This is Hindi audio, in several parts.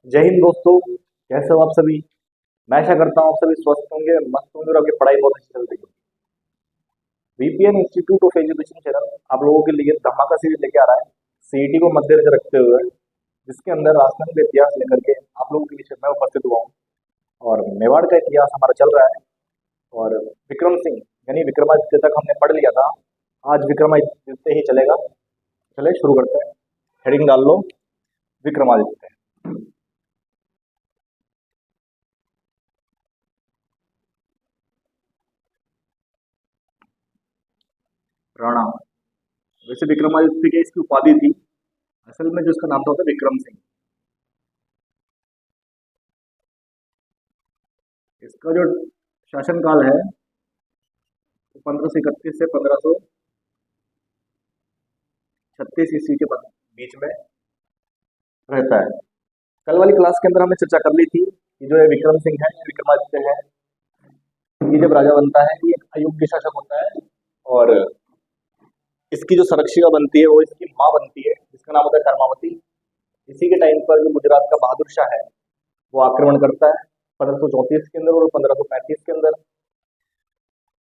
जय हिंद दोस्तों। कैसे हो आप सभी। मैं आशा करता हूँ आप सभी स्वस्थ होंगे, मस्त होंगे और आपकी पढ़ाई बहुत अच्छी चल रही होगी। VPN institute of education channel आप लोगों के लिए धमाका सीरीज लेके आ रहा है, सीईटी को मद्देनजर रखते हुए, जिसके अंदर राजस्थान का इतिहास लेकर के आप लोगों के बीच में मैं उपस्थित हुआ हूँ। और मेवाड़ का इतिहास हमारा चल रहा है। और विक्रम सिंह यानी विक्रमादित्य तक हमने पढ़ लिया था। आज विक्रमादित्य ही चलेगा। चले शुरू करते हैं। हेडिंग डाल लो, विक्रमादित्य। राणा। वैसे विक्रमादित्य की इसकी उपाधि थी, असल में जो इसका नाम था होता विक्रम सिंह। इसका जो शासनकाल है वो 1531 से 1536 ईस्वी के बीच में रहता है। कल वाली क्लास के अंदर हमने चर्चा कर ली थी कि जो ये विक्रम सिंह है, ये विक्रमादित्य है, ये जब राजा बनता है ये एक अयोग्य शासक होता है। और इसकी जो संरक्षिका बनती है वो इसकी माँ बनती है, जिसका नाम होता है कर्मावती। इसी के टाइम पर जो गुजरात का बहादुर शाह है वो आक्रमण करता है 1534 के अंदर और 1535 के अंदर।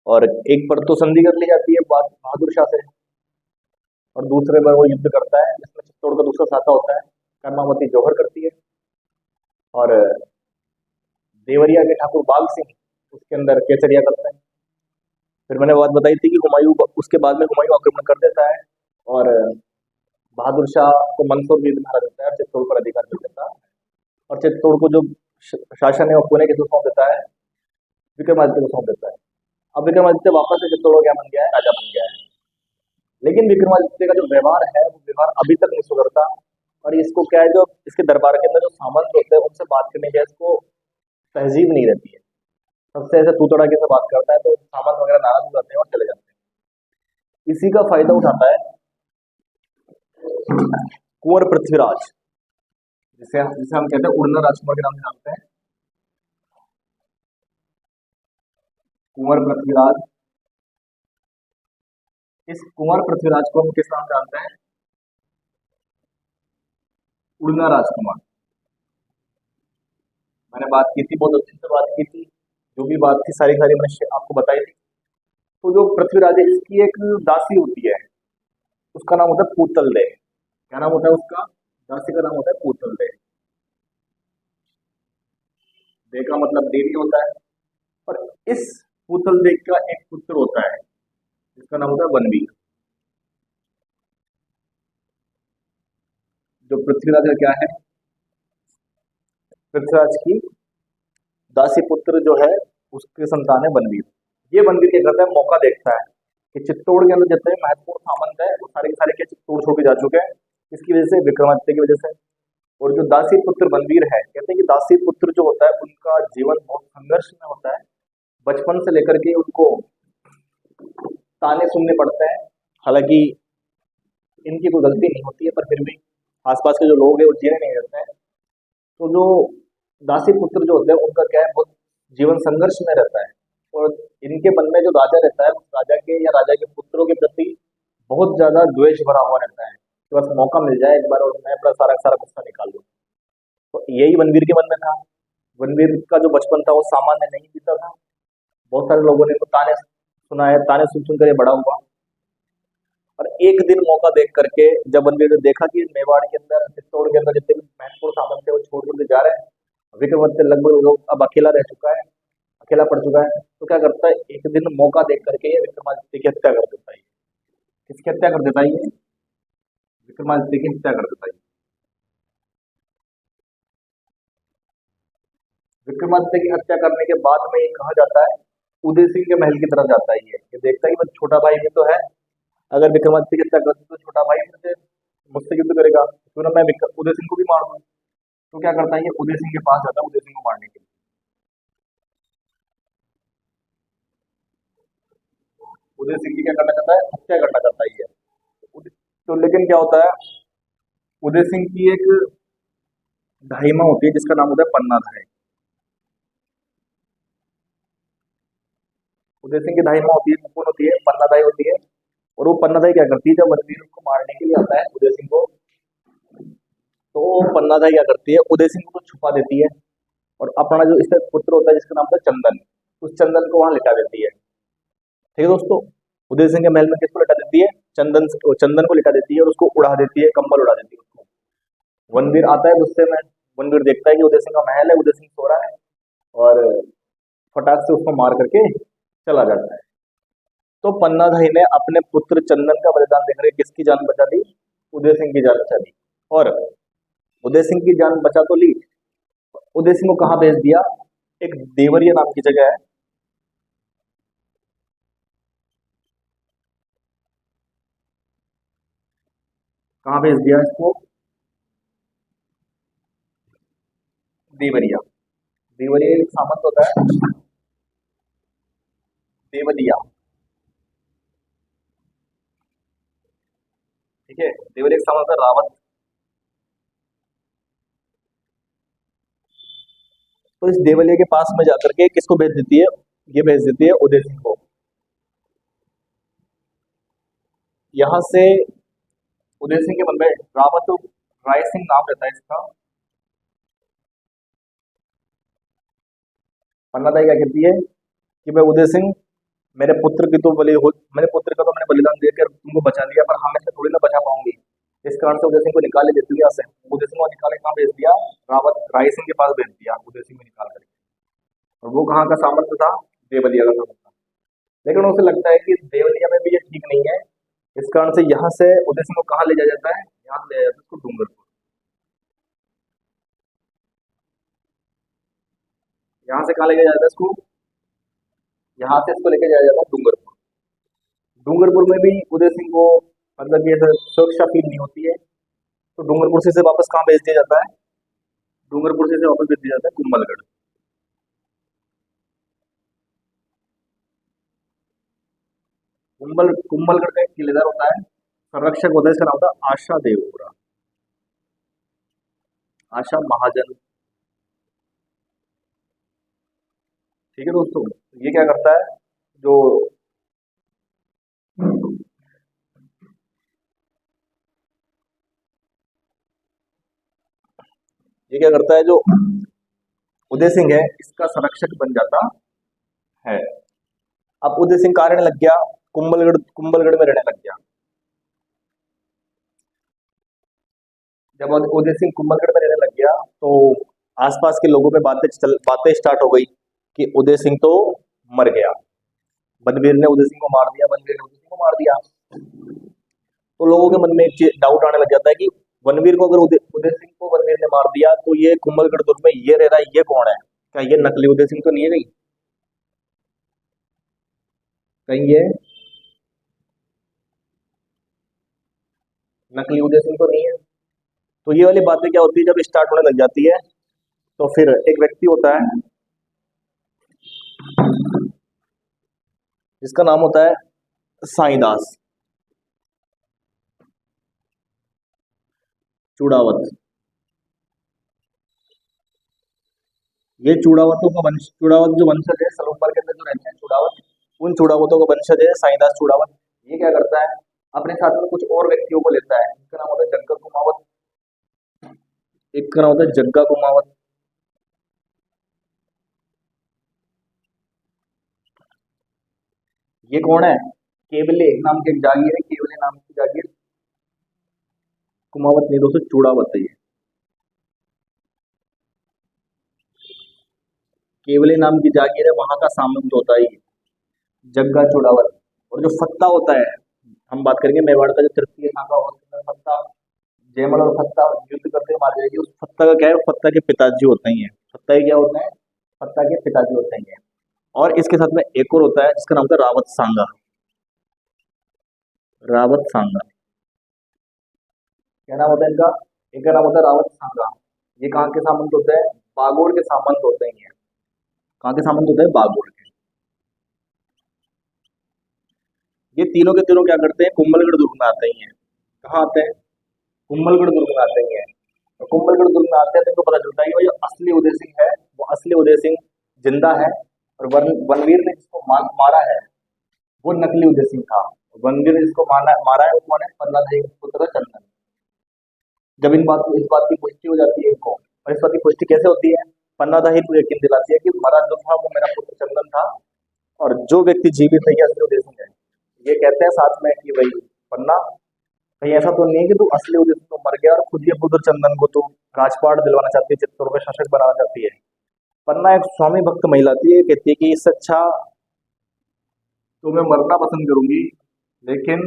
और एक पर तो संधि कर ली जाती है बहादुर शाह से, और दूसरे पर वो युद्ध करता है जिसमें चित्तौड़ का दूसरा साथा होता है, कर्मावती जौहर करती है। और देवरिया के ठाकुर बाग सिंह उसके अंदर केसरिया करते हैं। फिर मैंने बात बताई थी कि हुमायूं, उसके बाद में हुमायूं आक्रमण कर देता है और बहादुर शाह को मंसूर भी हरा देता है, चित्तौड़ पर अधिकार कर देता है। और चित्तौड़ को जो शासन है वो पुणे के सौंप देता है, विक्रमादित्य को सौंप देता है। अब विक्रमादित्य वापस से चित्तौड़ क्या बन गया है, राजा बन गया है। लेकिन विक्रमादित्य का जो व्यवहार है वो व्यवहार अभी तक नहीं सुधरता। और इसको क्या है, जो इसके दरबार के अंदर जो सामंत होते हैं उनसे बात करने की इसको तहजीब नहीं रहती है। सबसे ऐसे तू तड़ाके से बात करता है तो सामंत वगैरह नाराज हो जाते हैं और चले जाते हैं। इसी का फायदा उठाता है कुंवर पृथ्वीराज, जिसे जिसे हम कहते हैं उड़ना राजकुमार के नाम से जानते हैं। कुंवर पृथ्वीराज, इस कुंवर पृथ्वीराज को हम किस नाम से जानते हैं, उड़ना राजकुमार। मैंने बात की थी, बहुत अच्छे से बात की थी, जो भी बात थी सारी सारी मैंने आपको बताई थी। तो जो पृथ्वीराज है इसकी एक दासी होती है, उसका नाम होता है पूतल दे। क्या नाम होता है उसका, दासी का नाम होता है पूतल दे। दे का मतलब देवी होता है। और इस पूतल दे का एक पुत्र होता है जिसका नाम होता है बनवीर। जो पृथ्वीराज का क्या है, पृथ्वीराज की दासी पुत्र जो है उसके संतान है बनवीर। ये बनवीर क्या करता है, मौका देखता है कि चित्तौड़ के अंदर जितने महत्वपूर्ण सामंत है वो सारे के सारे क्या चित्तौड़ छोड़ के जा चुके हैं, इसकी वजह से, विक्रमादित्य की वजह से। और जो दासी पुत्र बनवीर है, कहते हैं कि दासी पुत्र जो होता है उनका जीवन बहुत संघर्ष में होता है। बचपन से लेकर के उनको ताने सुनने पड़ते हैं। हालांकि इनकी कोई गलती नहीं होती है, पर फिर भी आसपास के जो लोग हैं वो जीने नहीं देते हैं। तो जो दासी पुत्र जो होते हैं उनका क्या है, बहुत जीवन संघर्ष में रहता है। और इनके मन में जो राजा रहता है उस राजा के या राजा के पुत्रों के प्रति बहुत ज्यादा द्वेष भरा हुआ रहता है कि बस मौका मिल जाए एक बार और मैं अपना सारा सारा गुस्सा निकाल लूँ। तो यही बनवीर के मन में था। बनवीर का जो बचपन था वो सामान्य नहीं बीता था। बहुत सारे लोगों ने तो ताने सुनाए, ताने सुन सुन कर ये बड़ा हुआ। और एक दिन मौका देख करके जब बनवीर ने देखा कि मेवाड़ के अंदर, चित्तौड़ के अंदर जितने भी महत्वपूर्ण सामंत थे वो छोड़ छोड़ के जा रहे हैं, विक्रमादित्य लगभग लोग अब अकेला रह चुका है, अकेला पड़ चुका है, तो क्या करता है, एक दिन मौका देख करके ये विक्रमादित्य की हत्या कर देता है। किसकी हत्या कर देता है ये, विक्रमादित्य की हत्या कर देता है। विक्रमादित्य की हत्या करने के बाद में ये कहा जाता है, उदय सिंह के महल की तरफ जाता है। ये देखता है कि बस छोटा भाई भी तो है, अगर विक्रमादित्य की हत्या कर दी तो छोटा भाई मुझसे मुझसे युद्ध करेगा, क्यों ना मैं उदय सिंह को भी मार दूं। तो क्या करता है, ये उदय सिंह के पास जाता है उदय सिंह को मारने के लिए। उदय सिंह की क्या करना चाहता है, हत्या करना चाहता है ये। तो लेकिन क्या होता है, उदय सिंह की एक ढाईमा होती है जिसका नाम होता है पन्ना धाय। उदय सिंह की ढाईमा होती है, कौन होती है, पन्ना धाय होती है। और वो पन्ना धाय क्या करती है, जब रणवीर को मारने के लिए आता है उदय सिंह को, तो पन्नाधाय क्या करती है, उदय सिंह को छुपा देती है और अपना जो इसका पुत्र होता है जिसका नाम था चंदन, उस चंदन को वहां लिटा देती है। ठीक है दोस्तों, उदय सिंह के महल में किसको लिटा देती है, चंदन को लिटा देती है और उसको उड़ा देती है, कंबल उड़ा देती है उसको। वनवीर आता है गुस्से में, वनवीर देखता है कि उदय सिंह का महल है, उदय सिंह सो रहा है और फटाक से उसको मार करके चला जाता है। तो पन्नाधाई ने अपने पुत्र चंदन का बलिदान देकर किसकी जान बचा दी, उदय सिंह की जान बचा दी। और उदय सिंह की जान बचा तो ली, उदय सिंह को कहाँ भेज दिया, एक देवरिया नाम की जगह है, कहाँ भेज दिया इसको, देवरिया। देवरिया एक सामंत होता है, देवरिया, ठीक है, देवरिया एक सामंत होता है रावत। तो इस देवलिया के पास में जाकर के किसको भेज देती है, ये भेज देती है उदय सिंह को। यहां से उदय सिंह के मन में रावत राय सिंह नाम रहता है इसका। पन्नादाई क्या कहती है कि मैं उदय सिंह, मेरे पुत्र की तो बलि हो, मेरे पुत्र का तो मैंने बलिदान देकर तुमको बचा लिया, पर हमें से थोड़ी ना बचा पाऊंगी। इस कारण से उदय सिंह को निकाल देती है यहाँ से। उदय सिंह को निकाले कहाँ भेज दिया, रावत राय सिंह के पास भेज दिया उदय सिंह को निकाल करके। और वो कहाँ का सामंत था, देवलिया का सामंत था। लेकिन उसे लगता है कि देवलिया में भी ये ठीक नहीं है, इस कारण से यहाँ से उदय सिंह को कहाँ ले जाया जाता है, यहाँ ले जाया जाता है उसको डूंगरपुर। यहाँ से कहाँ लेके जाया जाता है इसको, यहाँ से इसको लेके जाया जाता है डूंगरपुर। डूंगरपुर में भी उदय सिंह को मतलब ये सुरक्षा फील नहीं होती है, तो डूंगरपुर से इसे वापस कहाँ भेज दिया जाता है, डूंगरपुर से इसे वापस भेज दिया जाता है कुंभलगढ़। कुंभलगढ़ का एक किलेदार होता है, संरक्षक होता है, इसका नाम होता है आशा देवपुरा, आशा महाजन। ठीक है दोस्तों, ये क्या करता है, जो ये क्या करता है, जो उदय सिंह है इसका संरक्षक बन जाता है। अब उदय सिंह कहाँ रहने लग गया, कुंभलगढ़ में रहने लग गया। जब उदय सिंह कुंभलगढ़ में रहने लग गया तो आसपास के लोगों में बातें स्टार्ट हो गई कि उदय सिंह तो मर गया, बनवीर ने उदय सिंह को मार दिया, बनवीर ने उदय सिंह को मार दिया। तो लोगों के मन में एक डाउट आने लग जाता है कि बनवीर को अगर उदय सिंह को बनवीर ने मार दिया तो ये कुंभलगढ़ दुर्ग में ये रह रहा है, ये कौन है, क्या ये नकली उदय सिंह तो नहीं है, नहीं कहीं ये नकली उदय सिंह तो नहीं है। तो ये वाली बातें क्या होती है, जब स्टार्ट होने लग जाती है तो फिर एक व्यक्ति होता है जिसका नाम होता है साईदास चूड़ावत। ये चूड़ावत जो वंशज है सलोमपुर के अंदर जो रहते हैं चूड़ावत, उन चूड़ावतों का वंशज है साईदास चूड़ावत। ये क्या करता है, अपने साथ में कुछ और व्यक्तियों को लेता है, इनका नाम होता है जग्गा कुमावत, एक का नाम होता है जग्गा कुमावत। ये कौन है, केवले नाम की एक जागीर है, केवले नाम की जागीर, कुमावत नहीं दोस्तों, चूड़ावत है ये, केवले नाम की जागीर है, वहां का सामंत होता है ये जग्गा चूड़ावत। और जो फत्ता होता है, हम बात करेंगे मेवाड़ का जो तृतीय शाखा होता है फत्ता, जयमल और फत्ता युद्ध करते हुए मारे जाएगी, उस फत्ता का क्या है, फत्ता के पिताजी होते ही है, फत्ता ही क्या होता है, फत्ता के पिताजी होते ही है। और इसके साथ में एक और होता है जिसका नाम होता है रावत सांगा, रावत सांगा, क्या नाम होता है इनका, इनका नाम होता है रावत सांगा। ये कहाँ के सामंत होते हैं, बागोड़ के सामंत होते ही हैं, कहाँ के सामंत होते हैं, बागोड़ के। ये तीनों के तीनों क्या करते हैं, कुंभलगढ़ दुर्ग में आते ही हैं, कहाँ आते हैं, कुंभलगढ़ दुर्ग में आते ही हैं। तो कुंभलगढ़ दुर्ग में आते हैं तो इनको पता चलता है कि भाई जो असली उदय सिंह है वो असली उदय सिंह जिंदा है, और वनवीर ने जिसको मारा है वो नकली उदय सिंह था। वनवीर ने जिसको मारा है वो कौन है, पन्ना पुत्र चंदन। जब इस बात की पुष्टि हो जाती है इनको, और इस बात की पुष्टि कैसे होती है? पन्ना दही को यकीन दिलाती है कि मरा जो था वो मेरा पुत्र चंदन था, और जो व्यक्ति जीवित है ये असली उदय सिंह है। ये कहते हैं साथ में कि भाई पन्ना, कहीं ऐसा तो नहीं है कि तू असली उदय सिंह तो मर गया और खुद ये पुत्र चंदन को तू राजपाट दिलवाना चाहती है, चित्तौड़ का शासक बनाना चाहती है। पन्ना एक स्वामी भक्त महिला थी, ये कहती है कि इससे अच्छा तो मैं मरना पसंद करूंगी, लेकिन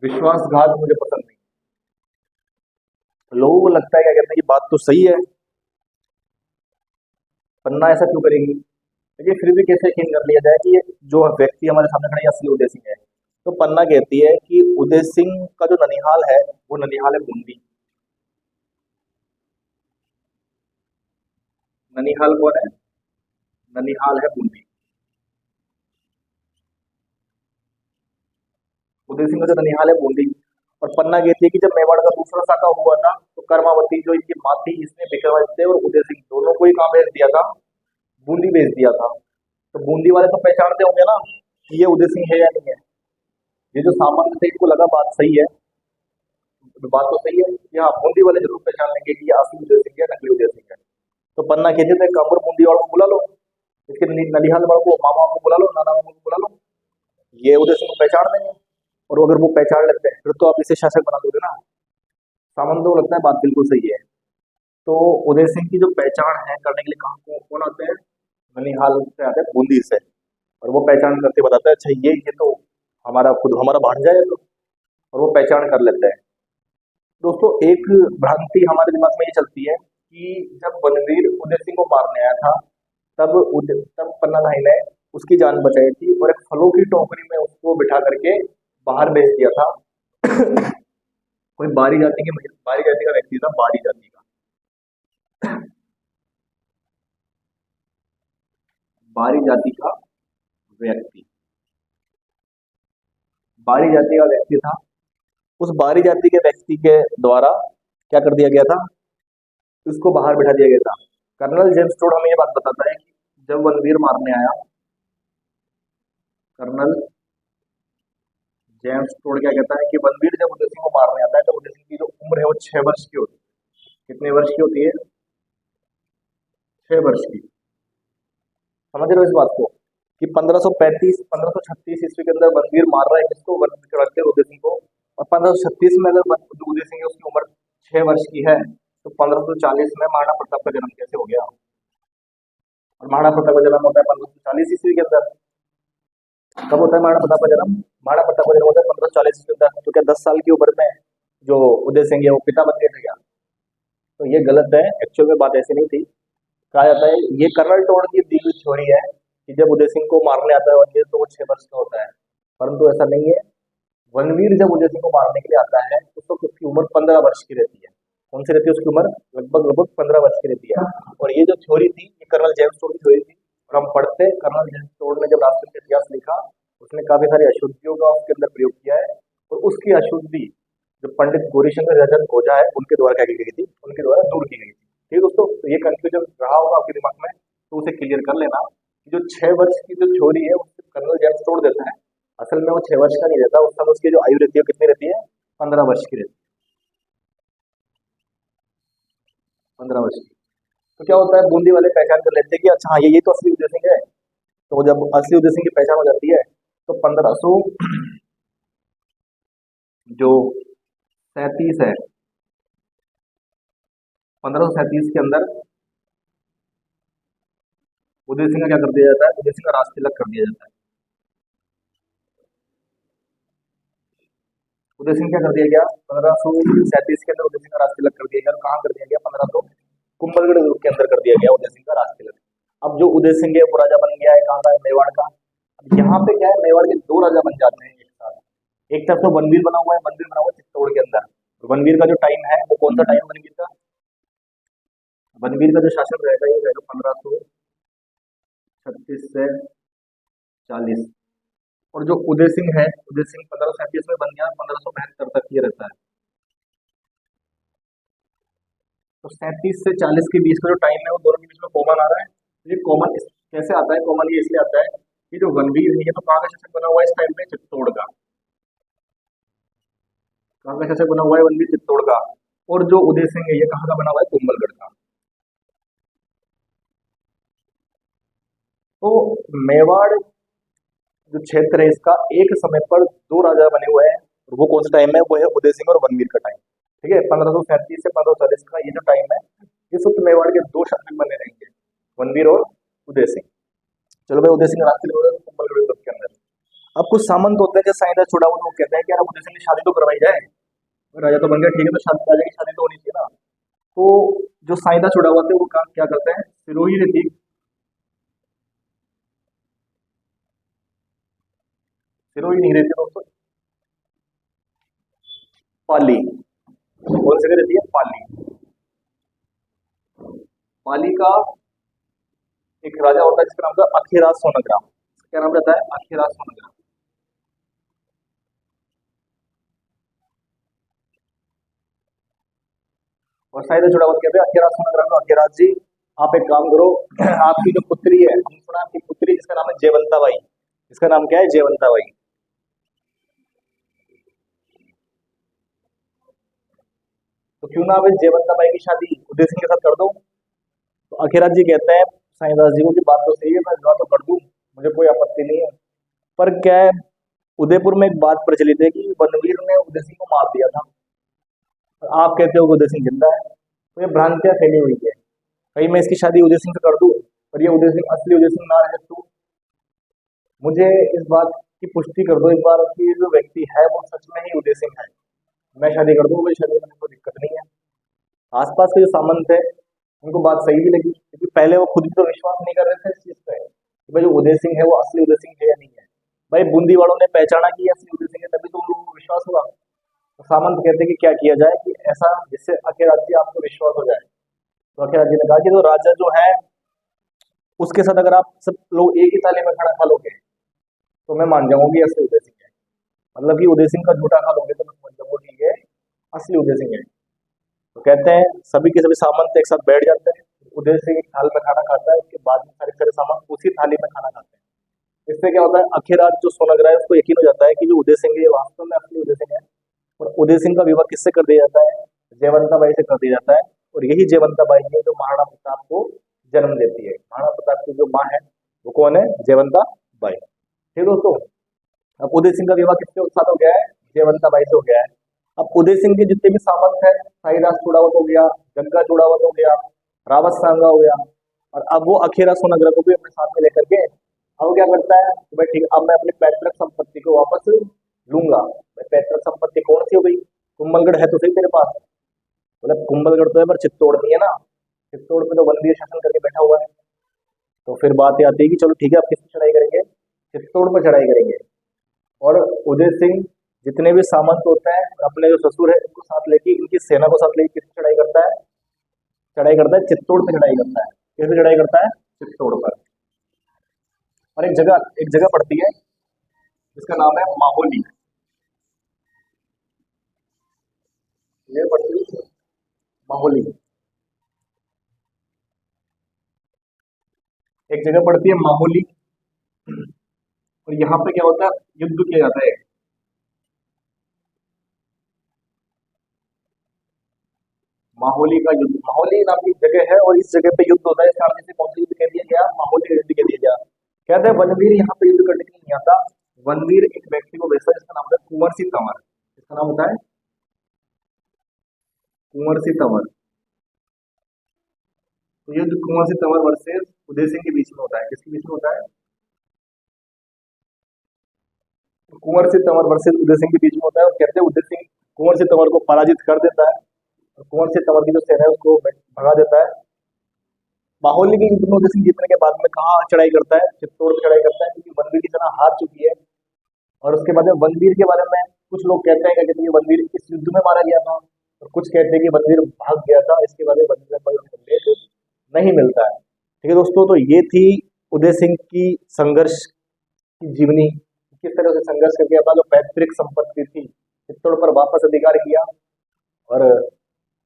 विश्वासघात मुझे पसंद नहीं। तो लोगों को लगता है, क्या कहते हैं कि बात तो सही है, पन्ना ऐसा क्यों करेंगी, लेकिन फिर भी कैसे यकीन कर लिया जाए कि ये जो व्यक्ति हमारे सामने खड़ा है ये असली उदय सिंह है? तो पन्ना कहती है कि उदय सिंह का जो ननिहाल है वो ननिहाल है बूंदी। ननिहाल कौन है? ननिहाल है बूंदी। उदय सिंह का जो ननिहाल है बूंदी। और पन्ना कहती है कि जब मेवाड़ का दूसरा साका हुआ था तो कर्मावती जो इनकी माँ थी इसने विक्रमादित्य और उदय सिंह दोनों को ही कहाँ भेज दिया था? बूंदी भेज दिया था। तो बूंदी वाले तो पहचानते होंगे ना कि ये उदय सिंह है या नहीं है। ये जो सामान्य थे इनको लगा बात सही है, तो बात तो सही है कि हाँ बूंदी वाले जरूर पहचान लेंगे कि ये असली उदय सिंह है नकली उदय सिंह है। तो पन्ना कहते थे कमर बूंदी वालों को बुला लो, इसके ननिहाल वालों को, मामा को बुला लो, नाना मामा को बुला लो, ये उदय सिंह को पहचान देंगे। और अगर वो पहचान लेते हैं फिर तो आप इसे शासक बना दोगे ना। सामंत को लगता है बात बिल्कुल सही है। तो उदय सिंह की जो पहचान है करने के लिए कहाँ कौन आते हैं? ननिहाल से आते हैं, बूंदी से। और वो पहचान करके बताता है अच्छा ये तो हमारा खुद हमारा भांजा है, तो और वो पहचान कर लेते हैं। दोस्तों एक भ्रांति हमारे दिमाग में ये चलती है कि जब बनवीर उदय सिंह को मारने आया था तब पन्ना भाई ने उसकी जान बचाई थी और एक फलों की टोकरी में उसको बिठा करके बाहर भेज दिया था। कोई बारी जाति का व्यक्ति था, बारी जाति का, बारी जाति का व्यक्ति, बारी जाति का व्यक्ति था। उस बारी जाति के व्यक्ति के द्वारा क्या कर दिया गया था? उसको बाहर बिठा दिया गया था। कर्नल जेम्स टोड हमें ये बात बताता है कि जब रणवीर मारने आया, कर्नल जेम्स टोड क्या कहता है कि रणवीर जब उदय सिंह को मारने आता है तो उदय सिंह की जो उम्र है वो 6 वर्ष की होती है। कितने वर्ष की होती है? 6 वर्ष की। समझ रहे हो इस बात को कि 1536 ईस्वी के अंदर रणवीर मार रहा है किसको? विक्रमादित्य उदय सिंह को। और 1536 में अगर जो उदय सिंह है उसकी उम्र 6 वर्ष की है, तो 1540 में महाराणा प्रताप का जन्म कैसे हो गया? और महाराणा प्रताप का जन्म होता है 1540 ईस्वी के अंदर। कब होता है महाराणा प्रताप का जन्म? महाराणा प्रताप का जन्म होता है 1540 ईस्वी के अंदर। तो क्या 10 साल की उम्र में जो उदय सिंह है वो पिता बन गए थे क्या? तो ये गलत है, एक्चुअल में बात ऐसी नहीं थी। कहा जाता है ये कर्नल टोड की दी हुई थ्योरी है कि जब उदय सिंह को मारने आता है रणवीर तो वो 6 वर्ष का होता है, परंतु ऐसा नहीं है। रणवीर जब उदय सिंह को मारने के लिए आता है तो उसकी उम्र 15 वर्ष की रहती है। कौन सी रहती है उसकी उम्र? लगभग 15 वर्ष की रहती है। और ये जो थ्योरी थी ये कर्नल जेम्स टोड की थ्योरी थी। और हम पढ़ते हैं कर्नल जेम्स टोड ने जब राष्ट्र का इतिहास लिखा उसने काफी सारी अशुद्धियों का उसके अंदर प्रयोग किया है, और उसकी अशुद्धि जो पंडित गौरीशंकर रजन ओझा है उनके द्वारा क्या की गई थी? उनके द्वारा दूर की गई थी। ठीक है दोस्तों, तो ये कंफ्यूजन रहा होगा आपके दिमाग में तो उसे क्लियर कर लेना कि जो 6 वर्ष की जो थ्योरी है उससे कर्नल जेम्स टोड देता है, असल में वो 6 वर्ष का नहीं रहता, उस समय उसकी जो आयु रहती है कितनी रहती है? 15 वर्ष की रहती है, 15 वर्ष की। तो क्या होता है बूंदी वाले पहचान कर लेते हैं कि अच्छा हाँ ये तो असली उदय सिंह है। तो जब असली उदय सिंह की पहचान हो जाती है तो 1537 है, 1537 के अंदर उदय सिंह का क्या कर दिया जाता है? उदय सिंह का राज तिलक कर दिया जाता है। उदय सिंह क्या कर दिया गया? 1537 के अंदर उदय सिंह का राज तिलक कर दिया गया। कहाँ कर दिया गया? 1500 कुंभलगढ़ दुर्ग के अंदर कर दिया गया उदय सिंह का राज तिलक। अब जो उदय सिंह है वो राजा बन गया है कहाँ का? मेवाड़ का। अब यहाँ पे क्या है, मेवाड़ के दो राजा बन जाते हैं एक साथ। एक तरफ तो बनवीर बना हुआ है, बनवीर बना हुआ है चित्तौड़ के अंदर। तो बनवीर का जो टाइम है वो कौन सा टाइम? बनवीर का, बनवीर का जो शासन रहेगा ये रहेगा 1536 से 40। और जो उदय सिंह है, उदय सिंह 1537 में बन गया, 1572 तक ये रहता है। तो 37 से 40 के बीच का जो टाइम है वो दोनों के बीच में कॉमन आ रहा है। ये कॉमन कैसे आता है? कॉमन ये इसलिए आता है कि जो रणवीर है ये तो कहाँ का शासक बना हुआ है इस टाइम पे? चित्तौड़ का। कहाँ का शासक बना हुआ है रणवीर? चित्तौड़ का। और जो उदय सिंह है ये कहाँ का बना हुआ है, कुंभलगढ़ का। तो मेवाड़ जो क्षेत्र है इसका एक समय पर दो राजा बने हुए हैं, और वो कौन सा टाइम है, वो है उदय सिंह और वनवीर का टाइम। ठीक है, 1537 से 1540 का ये जो टाइम है, इस वक्त मेवाड़ के दो शासक बने रहेंगे, वनवीर और उदय सिंह। चलो भाई, उदय सिंह राज के कुंभलगढ़ युद्ध के अंदर अब कुछ सामंत होते हैं जैसे साइंदा छुड़ा हुआ, वो कहते हैं कि यार उदय सिंह की शादी तो करवाई जाए, राजा तो बन गया, ठीक है, तो शादी, राजा की शादी तो होनी चाहिए ना। तो जो साइंदा छुड़ा हुआ थे वो काम क्या करते हैं, सिरोही रहती, सिरोही नहीं रहती दोस्तों, पाली, कौन सी जगह रहती है, पाली। पाली का एक राजा होता है जिसका नाम था अखीराज सोनग्राम। क्या नाम रहता है, अखीराज सोनग्राम। और शायद जुड़ा हुआ कहते हैं अखीराज सोनग्राम को, अखीराज जी आप एक काम करो, आपकी जो पुत्री है, हम सुना आपकी पुत्री जिसका नाम है जयवंता बाई, इसका नाम क्या है, जयवंता बाई। तो क्यों ना आप इस जयवंता बाई की शादी उदय सिंह के साथ कर दो। तो अखीराज जी कहते हैं साईदास जी को कि बात तो सही है, मैं विवाह तो कर दूं, मुझे कोई आपत्ति नहीं है, पर क्या है, उदयपुर में एक बात प्रचलित है कि बनवीर ने उदय सिंह को मार दिया था, और आप कहते हो कि उदय सिंह जिंदा है। तो ये भ्रांतियां फैली हुई है, कहीं मैं इसकी शादी उदय सिंह से कर दूं और ये उदय सिंह असली उदय सिंह ना रहे, तो मुझे इस बात की पुष्टि कर दो एक बार कि ये जो व्यक्ति है वो सच में ही उदय सिंह है, मैं शादी कर दूं, मुझे शादी करने में कोई दिक्कत नहीं है। आसपास के जो सामंत थे उनको बात सही भी लगी, क्योंकि पहले वो खुद भी तो विश्वास नहीं कर रहे थे इस चीज पे कि भाई जो उदय सिंह है वो असली उदय सिंह है या नहीं है। भाई बूंदी वालों ने पहचाना कि ये असली उदय सिंह है, तभी तो उन लोगों को विश्वास हुआ। तो सामंत कहते हैं कि क्या किया जाए कि ऐसा जिससे अखिल राज्य आपको विश्वास हो जाए। तो अखिल राज्य ने कहा कि तो राजा जो है उसके साथ अगर आप सब लोग एक ही थाली में खाना खा लोगे तो मैं मान जाऊंगा कि असली उदय सिंह है। मतलब कि उदय सिंह का झूठा खा लोगे तो मैं समझ जाऊंगा कि ये असली उदय सिंह है। तो कहते हैं सभी के सभी सामंत एक साथ बैठ जाते हैं, उदय सिंह एक थाल में खाना खाता है, उसके बाद में सारे सारे सामान उसी थाली में खाना खाते हैं। इससे क्या होता है, अखीराज जो सोनग रहा है उसको यकीन हो जाता है कि जो उदय सिंह है ये वास्तव में असली उदय सिंह है। और उदय सिंह का विवाह किससे कर दिया जाता है, जयवंता बाई से कर दिया जाता है। और यही जयवंता बाई है जो महाराणा प्रताप को जन्म देती है। महाराणा प्रताप की जो माँ है वो कौन है, जयवंता बाई। ठीक है दोस्तों, अब उदय सिंह का विवाह किससे साथ हो गया है, जयवंता बाई से हो गया है। अब उदय सिंह के जितने भी सामंत हैं, साईदास चूड़ावत हो गया, गंगा चूड़ावत हो गया, रावत सांगा हो गया, और अब वो अखेरा सोनग्रा को भी अपने साथ में लेकर के अब वो क्या करता है कि भाई ठीक, अब मैं अपनी पैतृक संपत्ति को वापस लूंगा। भाई पैतृक संपत्ति कौन सी हो गई, कुंभलगढ़ है तो सही तेरे पास, मतलब कुंभलगढ़ तो है पर चित्तौड़ नहीं है ना, चित्तौड़ पे तो बंदी शासन करके बैठा हुआ है। तो फिर बात ये आती है कि चलो ठीक है, अब किस पे चढ़ाई करेंगे, चित्तौड़ पर चढ़ाई करेंगे। और उदय सिंह जितने भी सामंत होते हैं और अपने जो ससुर है इनको साथ लेके, इनकी सेना को साथ लेके किस पे चढ़ाई करता है, चढ़ाई करता है चित्तौड़ पे चढ़ाई करता है। कैसे चढ़ाई करता है, चित्तौड़ पर। और एक जगह पड़ती है जिसका नाम है माहौली, ये पड़ती है माहौली, एक जगह पड़ती है माहौली। और यहाँ पे क्या होता है, युद्ध किया जाता है। माहौली का युद्ध, माहौली नाम की जगह है और इस जगह पे युद्ध होता है। इस कारण से कौन सा युद्ध कह दिया गया, माहौली का युद्ध कह दिया गया। कहते हैं वनवीर यहाँ पे युद्ध करने के लिए नहीं आता, वनवीर एक व्यक्ति को भेजता है जिसका नाम होता है कुंवर सिंह तंवर। इसका नाम होता है कुंवर सिंह तंवर। तो युद्ध कुंवर सिंह तंवर वर्सेस उदय सिंह के बीच में होता है, किसके बीच में होता है, तो कुंवर सिंह तंवर वर्सेस उदय सिंह के बीच में होता है। और कहते हैं उदय सिंह कुंवर सिंह तंवर को पराजित कर देता है, और कुंवर सिंह तंवर की जो सेना है उसको भगा देता है। माहौली की युद्ध में उदय सिंह जीतने के बाद में कहाँ चढ़ाई करता है, चित्तौड़ पे चढ़ाई करता है, क्योंकि वनवीर की सेना हार चुकी है। और उसके बाद में वनवीर के बारे में कुछ लोग कहते हैं, क्या कहते हैं, वनवीर इस युद्ध में मारा गया था, और कुछ कहते हैं कि वनवीर भाग गया था। इसके बारे में वनवीर का कोई उल्लेख नहीं मिलता है। ठीक है दोस्तों, तो ये थी उदय सिंह की संघर्ष की जीवनी, किस तरह से संघर्ष करके अपना जो पैतृक संपत्ति थी चित्तौड़ पर वापस अधिकार किया। और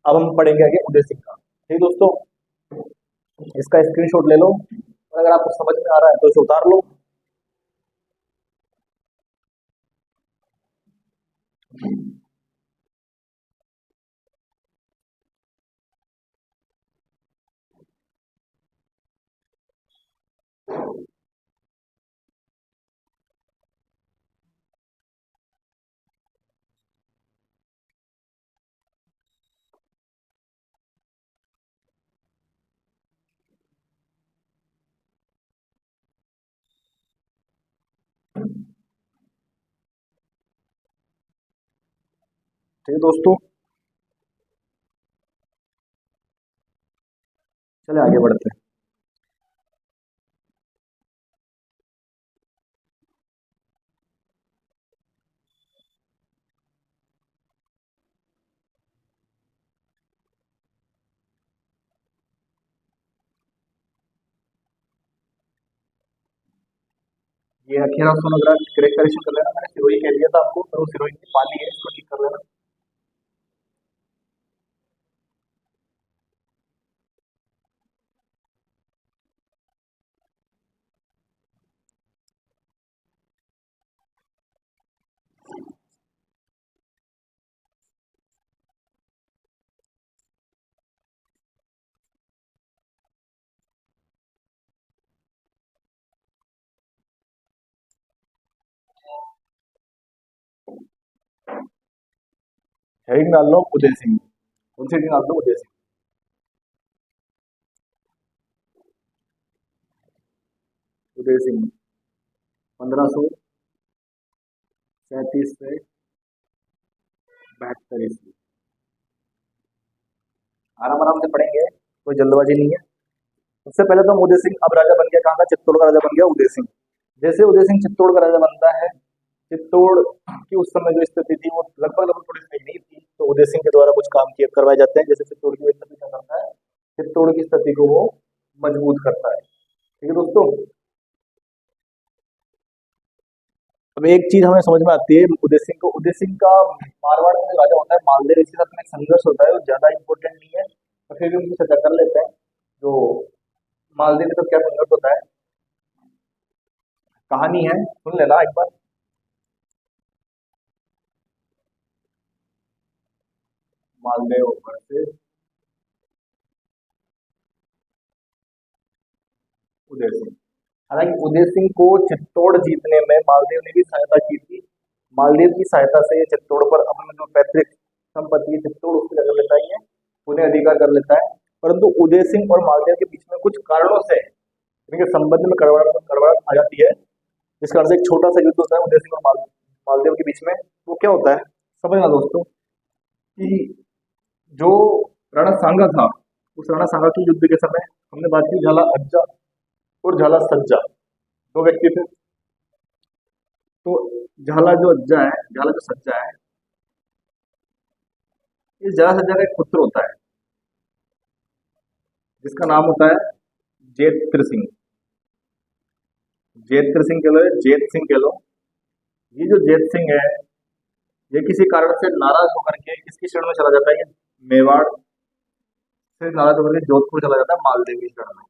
अब हम पढ़ेंगे आगे उदय सिंह का। ठीक है दोस्तों, इसका स्क्रीनशॉट ले लो, और अगर आपको समझ में आ रहा है तो इसे उतार लो। ठीक है दोस्तों, चले आगे बढ़ते हैं। ये अखीरा सोनोग्राफ करेक्ट करेक्शन कर लेना, मैंने सिरोही कह दिया था आपको, पर वो सिरोही की पाली है, इसको ठीक कर लेना। हेडिंग डाल लो उदय सिंह, कौन सी हेडिंग डाल दो? उदय सिंह। उदय सिंह 1537 से 72 ईस्वी। आराम आराम से पढ़ेंगे, कोई जल्दबाजी नहीं है। सबसे पहले तो उदय सिंह अब राजा बन गया, कहाँ का? चित्तौड़ का राजा बन गया उदय सिंह। जैसे उदय सिंह चित्तौड़ का राजा बनता है, चित्तौड़ की उस समय जो स्थिति थी वो लगभग लगभग थोड़ी सही नहीं थी, तो उदय सिंह के द्वारा कुछ काम किए करवाए जाते हैं, जैसे चित्तौड़ की स्थिति क्या करता है, चित्तौड़ की स्थिति को वो मजबूत करता है। ठीक है दोस्तों, अब एक चीज हमें समझ में आती है उदय सिंह को, उदय सिंह का मारवाड़ में जो राजा होता है मालदेव, इसके साथ में एक संघर्ष होता है, वो ज्यादा इंपॉर्टेंट नहीं है, तो फिर भी उनकी चर्चा कर लेते हैं। जो मालदेव के साथ क्या संघर्ष होता है, कहानी है, सुन लेना एक बार। मालदेव वर्सेस उदय सिंह। हालांकि उदय सिंह को चित्तौड़ जीतने में मालदेव ने भी सहायता की थी। मालदेव की सहायता से ये चित्तौड़ पर अपना जो पैतृक संपत्ति है चित्तौड़, उसको कर लेता है, ये पुनः अधिकार कर लेता है। परंतु उदय सिंह और मालदेव के बीच में कुछ कारणों से इनके संबंध में कड़वाहट कड़वाहट आ जाती है। इस कारण से एक छोटा सा युद्ध होता है उदय सिंह और मालदेव के बीच में। वो क्या होता है, समझना दोस्तों, कि जो राणा सांगा था, उस राणा सांगा की युद्ध के समय हमने बात की झाला अज्जा और झाला सज्जा, दो व्यक्ति थे। तो झाला जो अज्जा है, झाला जो सज्जा है, इस झाला सज्जा का एक पुत्र होता है जिसका नाम होता है जेत्र सिंह। जेत्र सिंह कह लो या जेत सिंह कह लो। ये जो जेत सिंह है, ये किसी कारण से नाराज होकर के किसकी शरण में चला जाता है, ये मेवाड़ से नाराज होकर के जोधपुर चला जाता है, मालदेव की शरण में।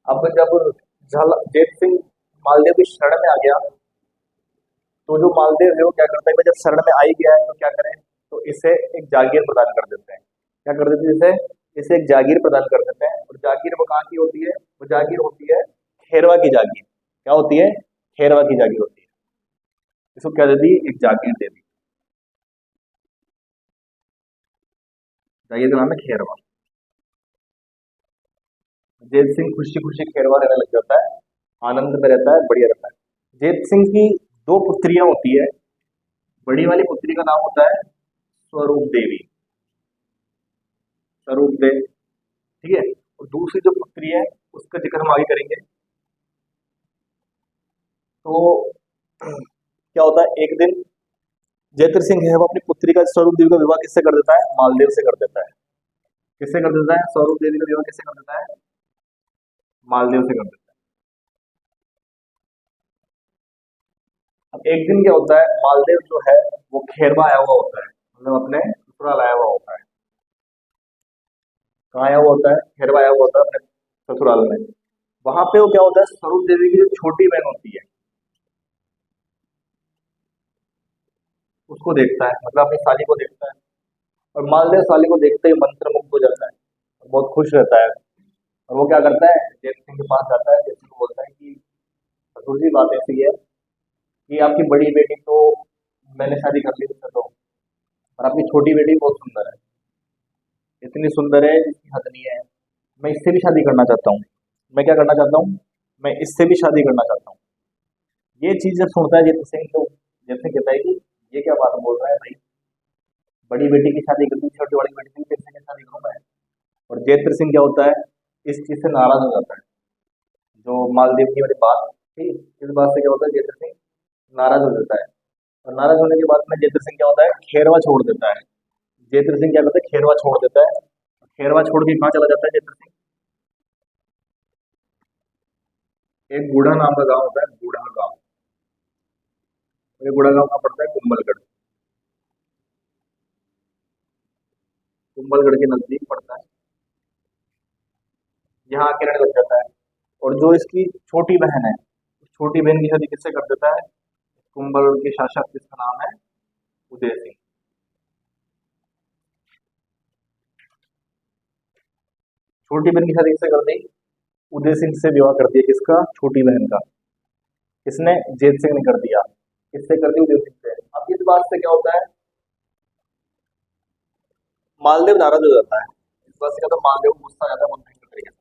अब जब झाला जेत सिंह मालदेव की शरण में आ गया, तो जो मालदेव है वो क्या करता है, भाई जब शरण में आ ही गया है तो क्या करें, तो इसे एक जागीर प्रदान कर देते हैं। क्या कर देते हैं इसे? इसे एक जागीर प्रदान कर देते हैं। और जागीर वो कहाँ की होती है? वो जागीर होती है खेरवा की जागीर। क्या होती है? खेरवा की जागीर होती है। इसको क्या दे दी? एक जागीर दे दी। जागीर का नाम है खेरवा। जेत सिंह खुशी खुशी खेरवा रहने लग जाता है, आनंद में रहता है, बढ़िया रहता है। जेत सिंह की दो पुत्रियां होती है। बड़ी वाली पुत्री का नाम होता है स्वरूप देवी, स्वरूप देव, ठीक है। और दूसरी जो पुत्री है उसका जिक्र हम आगे करेंगे। तो क्या होता है, एक दिन जयत्र सिंह है वो अपनी पुत्री का स्वरूप देवी का विवाह किससे कर देता है? मालदेव से कर देता है। किससे कर देता है? स्वरूप देवी का विवाह किससे कर देता है? मालदेव से कर देता है। अब एक दिन क्या होता है, मालदेव जो है वो खेरवा आया हुआ होता है, मतलब अपने ससुराल आया हुआ होता है। कहाँ आया हुआ होता है? खेरवा आया हुआ होता है अपने ससुराल में। वहां पे वो क्या होता है, स्वरूप देवी की जो छोटी बहन होती है उसको देखता है, मतलब अपनी साली को देखता है। और मालदेव साली को देखते ही मंत्रमुग्ध हो जाता है और बहुत खुश रहता है। और वो क्या करता है, जयत सिंह के पास जाता है, जयत सिंह को बोलता है कि ससुर जी बात ऐसी है कि आपकी बड़ी बेटी तो मैंने शादी कर ली उससे, तो और आपकी छोटी बेटी बहुत सुंदर है, इतनी सुंदर है जिसकी हद नहीं है। मैं इससे भी शादी करना चाहता हूँ। मैं क्या करना चाहता हूँ, मैं इससे भी शादी करना चाहता हूँ। ये चीज जब सुनता है जेत सिंह तो जेत सिंह कहता है कि ये क्या बात बोल रहा है भाई, बड़ी बेटी की शादी कर दी, छोटी वाली बेटी की कैसे शादी करूँ मैं। और जेत्र सिंह क्या होता है, इस चीज से नाराज हो जाता है। जो मालदीव की वाली बात थी, इस बात से क्या होता है, जेत्र सिंह नाराज हो जाता है। और नाराज होने के बाद में जेत्र सिंह क्या होता है, खेरवा छोड़ देता है। जेत्र सिंह क्या करता है, खेरवा छोड़ देता है। खेरवा छोड़ के कहाँ चला जाता है जेत्र सिंह, एक बूढ़ा नाम का गांव होता है, बूढ़ा गांव। ये बूढ़ा गांव कहाँ पड़ता है, कुंभलगढ़। कुंभलगढ़ के नजदीक पड़ता है। यहाँ आके रहने लग जाता है। और जो इसकी छोटी बहन है, उस छोटी बहन की शादी किससे कर देता है, कुंभलगढ़ के शासक जिसका नाम है उदय सिंह। छोटी बहन की शादी किससे कर दी, उदय सिंह से विवाह कर दिया, किसका, छोटी बहन का। किसने, जेत सिंह ने कर दिया। किससे कर दी, उदय सिंह से। अब इस बात से क्या होता है, मालदेव नाराज हो जाता है। इस बात से क्या होता है, मालदेव को गुस्सा आ जाता है बहुत भयंकर तरीके से।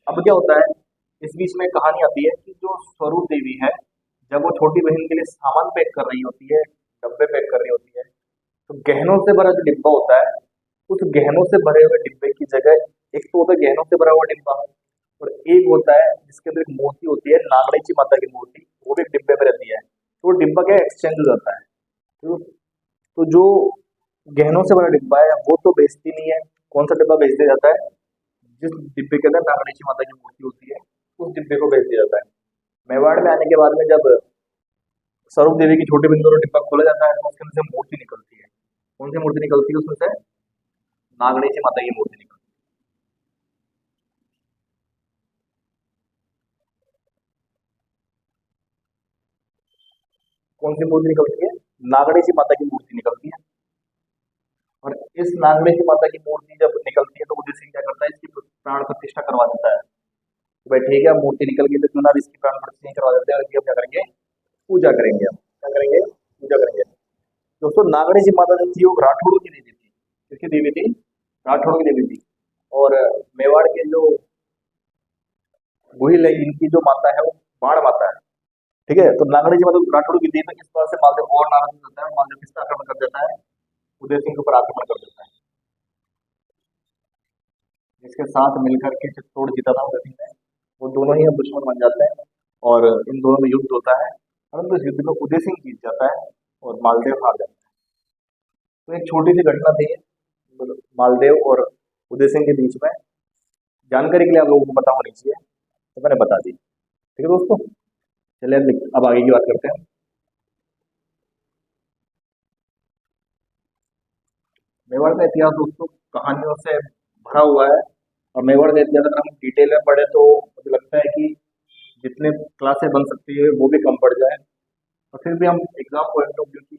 अब क्या होता है, इस बीच में कहानी आती है कि जो स्वरूप देवी है, जब वो छोटी बहन के लिए सामान पैक कर रही होती है, डब्बे पैक कर रही होती है, तो गहनों से भरा जो डिब्बा होता है, उस गहनों से भरे हुए डिब्बे की जगह एक तो होता है गहनों से भरा हुआ डिब्बा, और एक होता है जिसके अंदर एक मूर्ति होती है, नागणेची माता की मूर्ति, वो भी एक डिब्बे में रहती है। तो वो डिब्बा क्या एक्सचेंज हो जाता है। तो जो गहनों से भरा डिब्बा है वो तो बेचती नहीं है। कौन सा डिब्बा बेच दिया जाता है, जिस डिब्बे के अंदर नागणेशी माता की मूर्ति होती है, उस डिब्बे को बेच दिया जाता है। मेवाड़ में आने के बाद में जब स्वरूप देवी की छोटी बिंदु और डिब्बा खोला जाता है तो उसके अंदर से मूर्ति निकलती है। कौन सी मूर्ति निकलती है उसमें से, नागणेशी माता की मूर्ति निकलती है। कौन सी मूर्ति निकलती है, नागणेशी माता की मूर्ति निकलती है। और इस नागणेशी माता की मूर्ति जब निकलती है तो उदय सिंह क्या करता है, इसकी प्राण प्रतिष्ठा करवा देता है। तो भाई ठीक है, मूर्ति निकल गई तो क्यों ना इसकी प्राण प्रतिष्ठा नहीं करवा देते हैं, और इसकी हम क्या करेंगे, पूजा करेंगे। हम क्या करेंगे, पूजा करेंगे। दोस्तों नागणेशी माता जो थी वो राठौड़ों की देवी थी। किसकी देवी थी, राठौड़ों की देवी थी। और मेवाड़ के जो गोहिल है, इनकी जो माता है वो बाण माता है। ठीक है, तो नागणेशी माता राठौड़ की देवी, तो इस बात से मालदेव और नाराज हो जाता है। मालदेव किसका आक्रमण कर देता है, उदय सिंह के ऊपर आक्रमण कर देता है, जिसके साथ मिलकर के चित्तौड़ जीता था उदय सिंह ने। वो दोनों ही अब दुश्मन बन जाते हैं और इन दोनों में युद्ध होता है। परंतु इस युद्ध में उदय सिंह जीत जाता है और मालदेव हार जाता है। तो एक छोटी सी घटना थी मालदेव और उदय सिंह के बीच में, जानकारी के लिए आप लोगों को पता होनी चाहिए, तो मैंने बता दी। ठीक है दोस्तों, चलिए अब आगे की बात करते हैं। मेवाड़ का इतिहास दोस्तों कहानियों से भरा हुआ है। और मेवाड़ का इतिहास अगर हम डिटेल में पढ़े तो मुझे लगता है कि जितने क्लासेस बन सकती है वो भी कम पड़ जाए। और फिर भी हम एग्जाम पॉइंट ऑफ व्यू की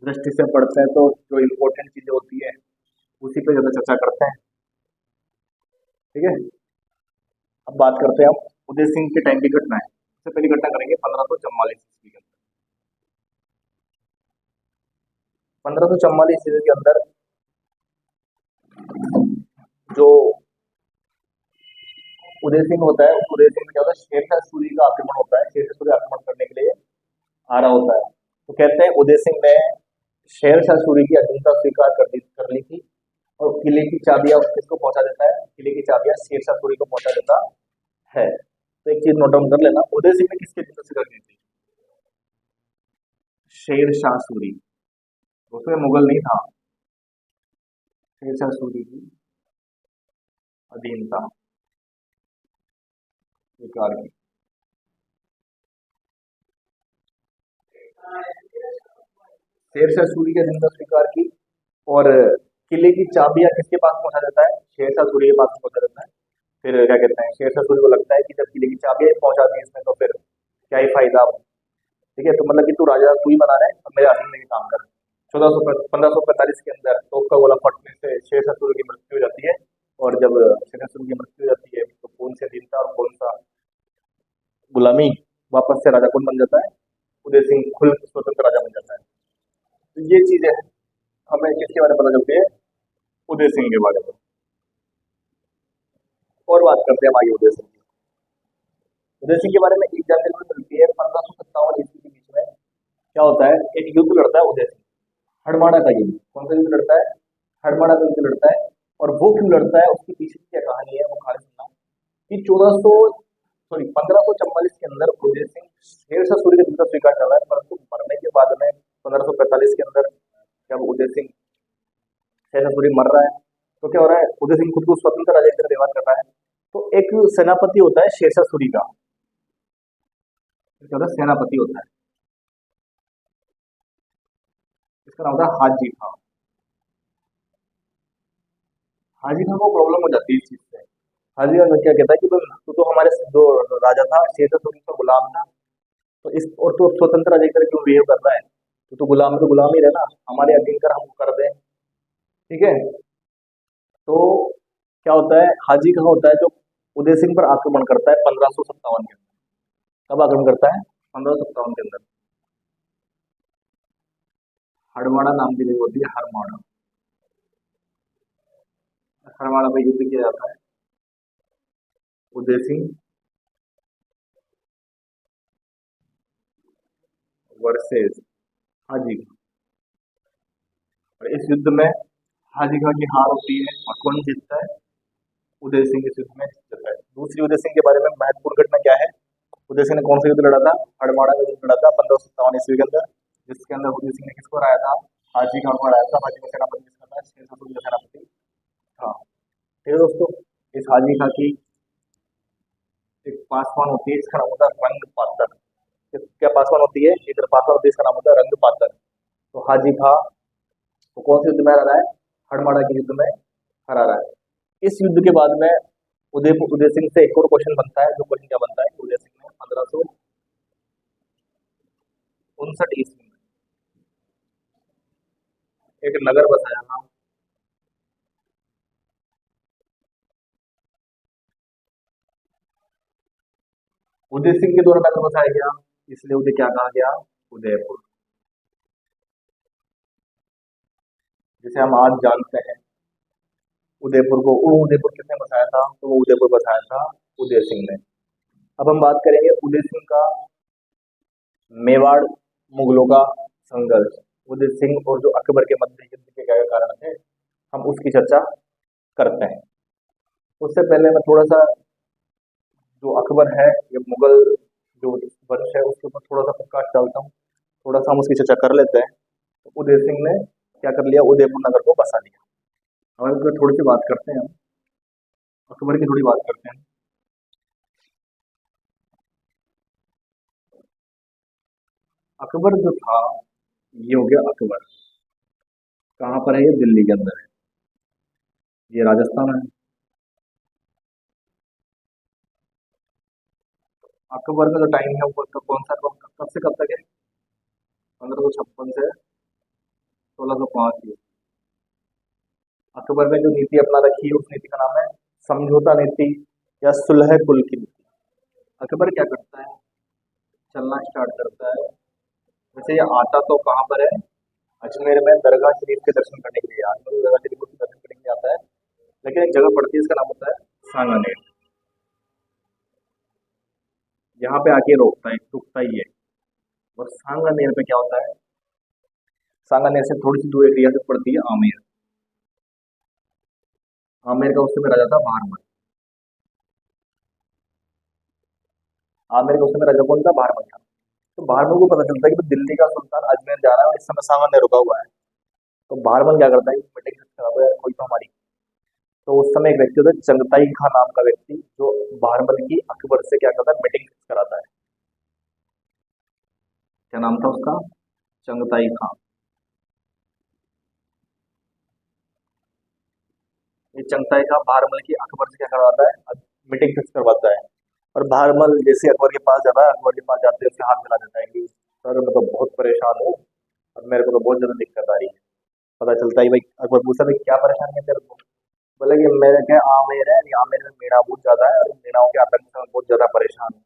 दृष्टि से पढ़ते हैं तो जो इम्पोर्टेंट चीजें होती है उसी पे ज्यादा चर्चा करते हैं। ठीक है, अब बात करते हैं हम उदय सिंह के टाइम की घटना है। सबसे पहली घटना करेंगे 1544 ईस्वी के अंदर। 1544 ईस्वी के अंदर जो उदय सिंह होता है, उस उदय सिंह में क्या होता है, शेरशाह सूरी का आक्रमण होता है। शेरशाह सूरी आक्रमण करने के लिए आ रहा होता है। तो कहते हैं उदय सिंह ने शेरशाह सूरी की अधीनता स्वीकार कर ली थी, और किले की चाबियां किसको पहुंचा देता है, किले की चाबियां शेरशाह सूरी को पहुंचा देता है। तो एक चीज नोट डाउन कर लेना, उदय सिंह ने किसकी अधीनता स्वीकार की थी, शेरशाह सूरी। उसमें मुगल नहीं था, शेरशाह सूरी की अधीनता स्वीकार की। शेरशाह सूरी की अधीनता स्वीकार की, और किले की चाबियां किसके पास पहुंचा देता है, शेरशाह सूरी के पास पहुंचा देता है। फिर क्या कहते हैं, शेरशाह सूरी को लगता है कि जब किले की चाबियां पहुंचा दी इसमें तो फिर क्या ही फायदा अब। ठीक है, तो मतलब कि तू राजा तू ही बना रहा है, अब मेरे अधीन में काम कर। 1545 के अंदर तोप का गोला फटने से शेरशाह सूरी की मृत्यु हो जाती है। और जब शेरशाह सूरी की मृत्यु हो जाती है तो कौन सी अधीनता और कौन सा गुलामी, वापस से राजा कौन बन जाता है, उदय सिंह खुद स्वतंत्र राजा बन जाता है। तो ये चीजें हमें किसके बारे में पता चलती है, उदय सिंह के बारे में। और बात करते हैं हम आगे उदय सिंह की। उदय सिंह के बारे में एक जानकारी भी मिलती है, 1557 ईस्वी के बीच में क्या होता है, एक युद्ध लड़ता है उदय सिंह, हड़माड़ा का युद्ध। कौन सा युद्ध लड़ता है? हड़माड़ा का युद्ध लड़ता है। और वो क्यों लड़ता है, उसके पीछे की क्या कहानी है, वो कहानी सुनना कि 1544 के अंदर उदय सिंह शेरशाह सूरी का युद्ध स्वीकार कर रहा है, परंतु मरने के बाद में 1545 के अंदर जब उदय सिंह शेरशाह सूरी मर रहा है, तो क्या हो रहा है, उदय सिंह खुद को स्वतंत्र राजा की तरह व्यवहार कर रहा है। तो एक सेनापति होता है शेरशाह सूरी का, क्या होता है, सेनापति होता है, इसका नाम होता है हाजी खां। हाजी खां को प्रॉब्लम हो जाती है इस चीज से। हाजी खां क्या कहता है कि भाई तू तो हमारे जो राजा था शेरशाह सूरी का गुलाम था, तो इस और तू स्वतंत्र राजा की तरह क्यों बिहेव कर रहा है, तो गुलाम है तो गुलाम ही रहना, हमारे अधीन कर, हमको कर दे। ठीक है। तो क्या होता है, हाजी खां होता है जो उदय सिंह पर आक्रमण करता है 1557 के अंदर। कब आक्रमण करता है? 1557 के अंदर। हड़वाड़ा नाम की जगह होती है, हरमाड़ा। हरमाड़ा पे युद्ध किया जाता है, उदय सिंह वर्सेस हाजी खां। और इस युद्ध में हाजी खां की हार होती है, और कौन जीतता है? उदय सिंह इस युद्ध में जीतता है। दूसरी उदय सिंह के बारे में महत्वपूर्ण घटना क्या है, उदय सिंह ने कौन सा युद्ध लड़ा था? हड़माड़ा का युद्ध लड़ा था 1557 ईस्वी के अंदर, जिसके अंदर उदय सिंह ने किसको हराया था? हाजी खां को हराया था। हाजी का सेनापति किसका था? शेरशाह सूरी का सेनापति था। ठीक है दोस्तों, इस हाजी खां की एक पासवान होती है, इसका नाम होता है रंग पातर। क्या पासवान होती है? इधर पासवान होती है, इसका नाम होता है रंग पातर। तो हाजी खां को कौन से युद्ध में हरा रहा है? हड़माड़ा के युद्ध में हरा रहा है। इस युद्ध के बाद में उदय सिंह से एक और क्वेश्चन बनता है, जो क्वेश्चन क्या बनता है, उदय सिंह ने 1559 ईस्वी में एक नगर बसाया था, उदय सिंह के द्वारा नगर बसाया गया, इसलिए उदय क्या कहा गया? उदयपुर। जिसे हम आज जानते हैं उदयपुर को। वो उदयपुर किसने बसाया था? तो वो उदयपुर बसाया था उदय सिंह ने। अब हम बात करेंगे उदय सिंह का मेवाड़ मुगलों का संघर्ष, उदय सिंह और जो अकबर के मध्य युद्ध के क्या कारण थे, हम उसकी चर्चा करते हैं। उससे पहले मैं थोड़ा सा जो अकबर है, ये मुगल जो वंश है, उसके ऊपर थोड़ा सा प्रकाश डालता हूँ, थोड़ा सा हम उसकी चर्चा कर लेते हैं। तो उदय सिंह ने क्या कर लिया? उदयपुर नगर को बसा लिया। और इस पर थोड़ी सी बात करते हैं, हम अकबर की थोड़ी बात करते हैं। अकबर जो था, ये हो गया अकबर। कहाँ पर है? ये दिल्ली के अंदर है, ये राजस्थान है। अकबर का जो टाइम है वो कौन सा, कब से कब तक है? 1556 से 1605 की। अकबर ने जो नीति अपना रखी है, उस नीति का नाम है समझौता नीति या सुलह कुल की नीति। अकबर क्या करता है, चलना स्टार्ट करता है। वैसे ये आता तो कहाँ पर है? अजमेर में दरगाह शरीफ के दर्शन करने के लिए, अजमेर में दरगाह शरीफ के दर्शन करने के लिए आता है। लेकिन एक जगह पड़ती है, इसका नाम होता है सांगानेर। यहाँ पे आके रोकता है, रुकता ही है। और सांगानेर पे क्या होता है, सांगानेर से थोड़ी सी दूर एक रियासत पड़ती है आमेर। आमेर का उस समय राजा था बहारमल। आमेर का उस समय राजा कौन था? बहारमल था। तो बहारमल को पता चलता है कि तो दिल्ली का सुल्तान अजमेर जा रहा है और इस समय सांगानेर रुका हुआ है। तो बहारमल क्या करता है, मीटिंग खराब है कोई तो हमारी। तो उस समय एक व्यक्ति होता है चंगताई खां नाम का व्यक्ति, जो बहारमल की अकबर से क्या करता है, मीटिंग कराता है। क्या नाम था उसका? चंगताई खां। ये चंगताई खां बहारमल की अकबर से क्या करवाता है? मीटिंग फिक्स करवाता है। और बहारमल जैसे अकबर के पास जाता है, अकबर के पास जाते ही उसे हाथ मिला देता है कि सर मैं तो बहुत परेशान हूँ, और मेरे को तो बहुत ज्यादा दिक्कत आ रही है। पता चलता है भाई, अकबर पूछता है भाई क्या परेशानी है तेरे को? बोले कि मेरे क्या आमेर है, ये आमेर में मेरा बहुत ज्यादा है, और मीणाओं के आतंक से मैं बहुत ज्यादा परेशान हूँ।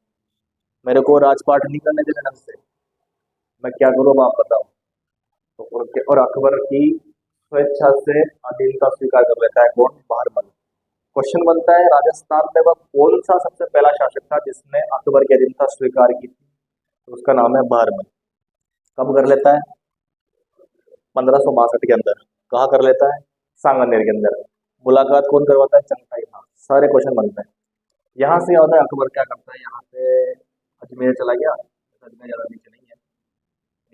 मेरे को राजपाट नहीं करने देने ढंग से, मैं क्या करूँ अब आप बताओ। तो और अकबर की स्वेच्छा से अधीनता स्वीकार कर लेता है कौन? बहारमल। क्वेश्चन बनता है, राजस्थान में वह कौन सा सबसे पहला शासक था जिसने अकबर की अधीनता स्वीकार की थी? तो उसका नाम है बहरमल। कब कर लेता है? 1562 के अंदर। कहाँ कर लेता है? सांगानेर के अंदर। मुलाकात कौन करवाता है? चंगथाई खान। सारे क्वेश्चन बनते हैं। यहाँ से होता है अकबर क्या करता है, यहाँ से अजमेर चला गया, अजमेर ज्यादा नीचे नहीं है,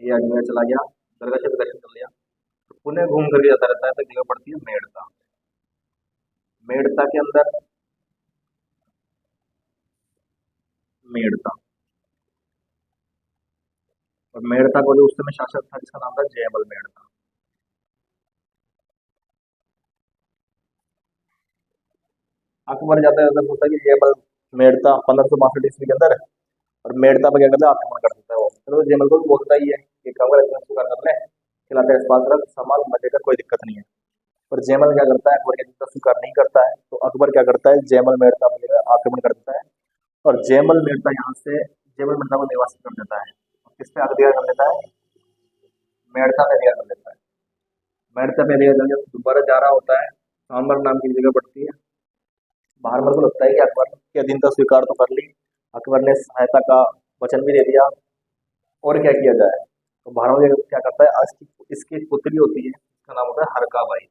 ये अजमेर चला गया, दरगाह से दर्शन कर लिया, तो पुणे घूम करके जाता रहता है, तो जगह पड़ती है मेड़ता। मेड़ता के अंदर, मेड़ता, और मेड़ता को जो उस समय शासक था जिसका नाम था जयमल मेड़ता। अकबर जाता है, अगर सोचता है कि जयमल मेड़ता 1562 ईस्वी के अंदर, और मेड़ता पे क्या करता है, आक्रमण कर देता है वो। चलो जयमल को भी बोलता ही है कि कमर एकदम स्वीकार कर ले, खिलाते हैं इस्पात रख सामान मजे का, कोई दिक्कत नहीं है। पर जयमल क्या करता है, अकबर का स्वीकार नहीं करता है, तो अकबर क्या करता है, जयमल मेड़ता पे आक्रमण कर देता है, और जयमल मेड़ता यहाँ से जयमल मेड़ता को निवासित कर देता है। किस पे अधिकार कर लेता है? मेड़ता पे अधिकार कर लेता है। मेड़ता पे अधिकार करके दोबारा जा रहा होता है, सांबर नाम की जगह पड़ती है। बहारमल को लगता है कि अकबर की अधीनता स्वीकार तो कर ली, अकबर ने सहायता का वचन भी दे दिया, और क्या किया जाए? तो बहारमल क्या करता है, आज की इसकी एक पुत्री होती है, इसका नाम होता है हरका बाई।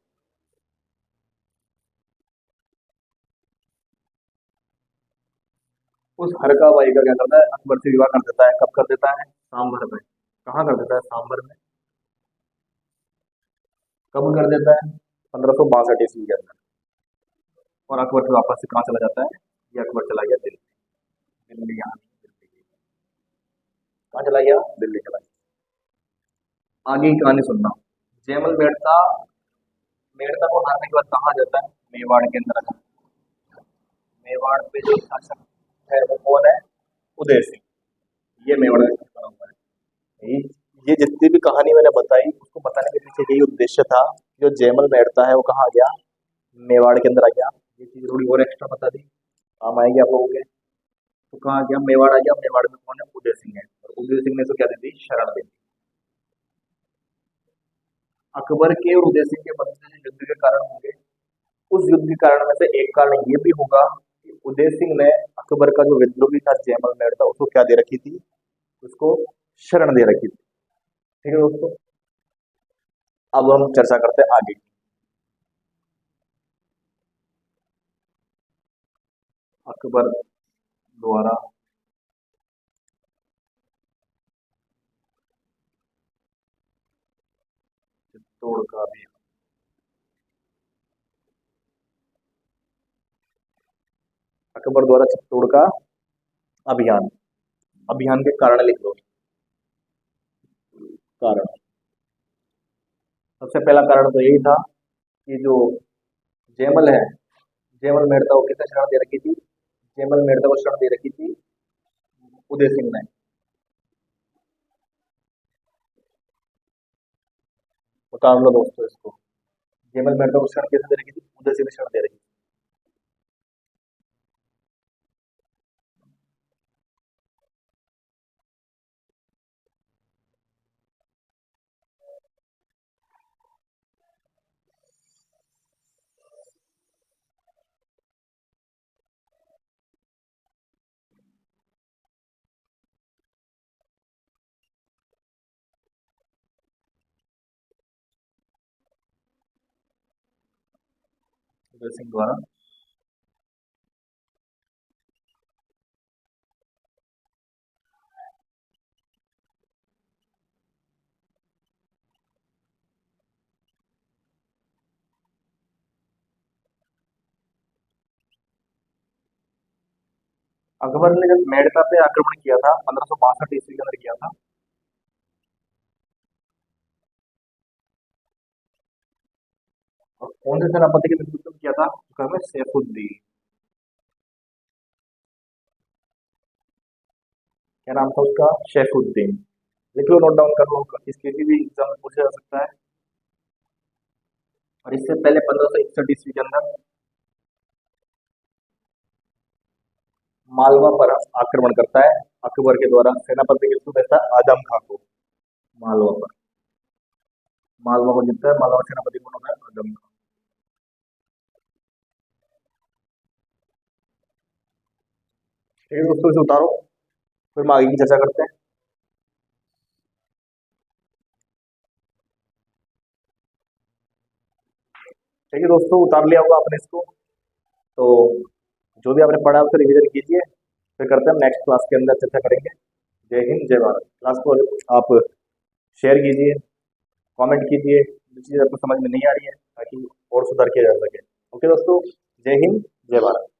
उस हरका बाई का क्या करता है, अकबर से विवाह कर देता है। कब कर देता है? सांभर में। कहाँ कर देता है? सांभर में। कब कर देता है? 1562 ईस्वी के अंदर। और अकबर फिर वापस से कहाँ चला जाता है? ये अकबर चला गया दिल्ली। दिल्ली यहाँ नहीं, दिल्ली। कहाँ चला गया? दिल्ली चला गया। आगे की कहानी सुनना। जयमल मेड़ता, मेड़ता को हारने के बाद कहाँ जाता है? मेवाड़ के अंदर आ जाता है। मेवाड़ पे जो शासक है वो कौन है? उदय सिंह। ये मेवाड़ का शासक बना हुआ है। ये जितनी भी कहानी मैंने बताई, उसको बताने के पीछे यही उद्देश्य था। जो जयमल मेड़ता है वो कहाँ गया? मेवाड़ के अंदर आ गया। ये चीज थोड़ी और एक्स्ट्रा बता दी, काम आएगी आप लोगों के। तो कहाँ गया? मेवाड़ आ गया। मेवाड़ में कौन है? उदय सिंह है, और उदय सिंह ने तो क्या दे दी? शरण दे दी। अकबर के और उदय सिंह के मध्य जो युद्ध के कारण होंगे, उस युद्ध के कारण में से एक कारण ये भी होगा कि उदय सिंह ने अकबर का जो विद्रोही था जयमल मेड़ता, उसको क्या दे रखी थी? उसको शरण दे रखी थी। ठीक है दोस्तों, अब हम चर्चा करते हैं आगे। अकबर द्वारा चित्तौड़ का भी, अकबर द्वारा चित्तौड़ का अभियान, अभियान के कारण लिख दो। कारण, सबसे पहला कारण तो यही था कि जो जयमल है, जयमल मेड़ता को किसने शरण दे रखी थी? जयमल मेड़ता को शरण दे रखी थी उदय सिंह ने। बता लो दोस्तों इसको, जयमल मेड़ता को शरण किसने दे रखी थी? उदय सिंह ने शरण दे रखी थी उदय सिंह द्वारा। अकबर ने जब मेड़ता पे आक्रमण किया था 1562 ईस्वी के अंदर किया था, और कौन से सेनापति के नेतृत्व में किया था? उसका नाम है सैफुद्दीन। क्या नाम था उसका? सैफुद्दीन। लिख लो, नोट डाउन कर लो, इसके भी एग्जाम में पूछा जा सकता है। और इससे पहले 1561 ईस्वी के अंदर मालवा पर आक्रमण करता है अकबर के द्वारा। सेनापति किसको कहता है? आदम खां को। मालवा पर, मालवा को जीतता है, मालवा सेनापति कौन होता है? आदम खां। ठीक है दोस्तों, इसे उतारो, फिर हम आगे की चर्चा करते हैं। ठीक है दोस्तों, उतार लिया होगा आपने इसको। तो जो भी आपने पढ़ा है उसको रिविजन कीजिए, फिर करते हैं नेक्स्ट क्लास के अंदर चर्चा करेंगे। जय हिंद, जय भारत। क्लास को आप शेयर कीजिए, कमेंट कीजिए जो चीज़ आपको समझ में नहीं आ रही है, ताकि और सुधार किया जा सके। ओके दोस्तों, जय हिंद, जय भारत।